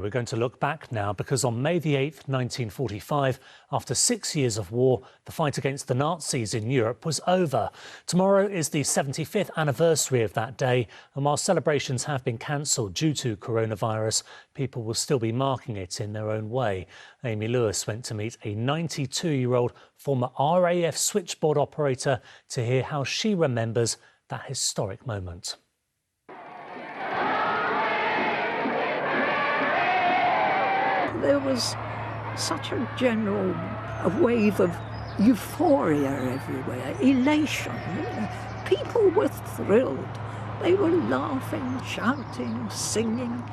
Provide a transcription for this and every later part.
We're going to look back now because on May the 8th, 1945, after 6 years of war, the fight against the Nazis in Europe was over. Tomorrow is the 75th anniversary of that day, and while celebrations have been cancelled due to coronavirus, people will still be marking it in their own way. Amy Lewis went to meet a 92-year-old former RAF switchboard operator to hear how she remembers that historic moment. There was such a general wave of euphoria everywhere, elation. People were thrilled. They were laughing, shouting, singing.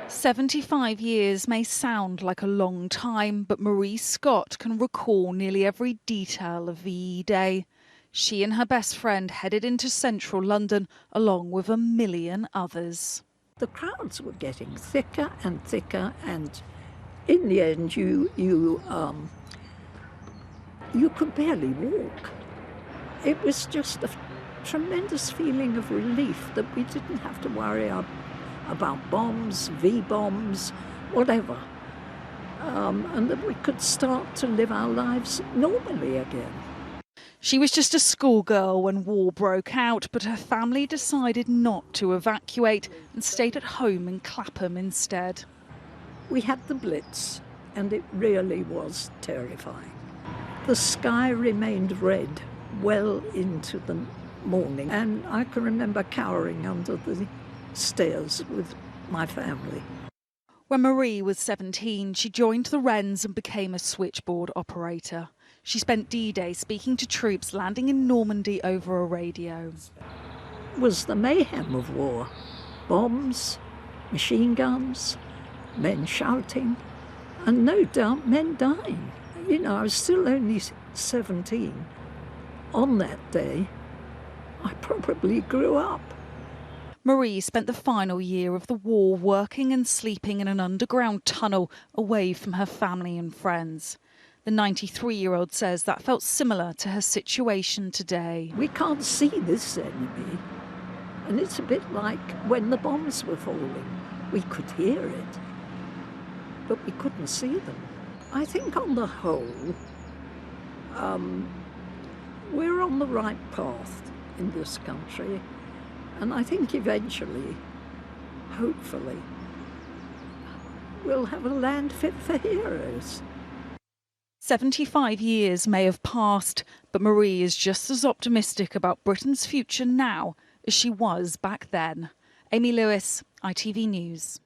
75 years may sound like a long time, but Marie Scott can recall nearly every detail of VE Day. She and her best friend headed into central London along with 1 million others. The crowds were getting thicker and thicker, and in the end you could barely walk. It was just a tremendous feeling of relief that we didn't have to worry about bombs, V-bombs, whatever, and that we could start to live our lives normally again. She was just a schoolgirl when war broke out, but her family decided not to evacuate and stayed at home in Clapham instead. We had the Blitz, and it really was terrifying. The sky remained red well into the morning, and I can remember cowering under the stairs with my family. When Marie was 17, she joined the Wrens and became a switchboard operator. She spent D-Day speaking to troops landing in Normandy over a radio. It was the mayhem of war. Bombs, machine guns, men shouting, and no doubt men dying. You know, I was still only 17. On that day, I probably grew up. Marie spent the final year of the war working and sleeping in an underground tunnel away from her family and friends. The 93-year-old says that felt similar to her situation today. We can't see this enemy, and it's a bit like when the bombs were falling. We could hear it, but we couldn't see them. I think on the whole, we're on the right path in this country, and I think eventually, hopefully, we'll have a land fit for heroes. 75 years may have passed, but Marie is just as optimistic about Britain's future now as she was back then. Amy Lewis, ITV News.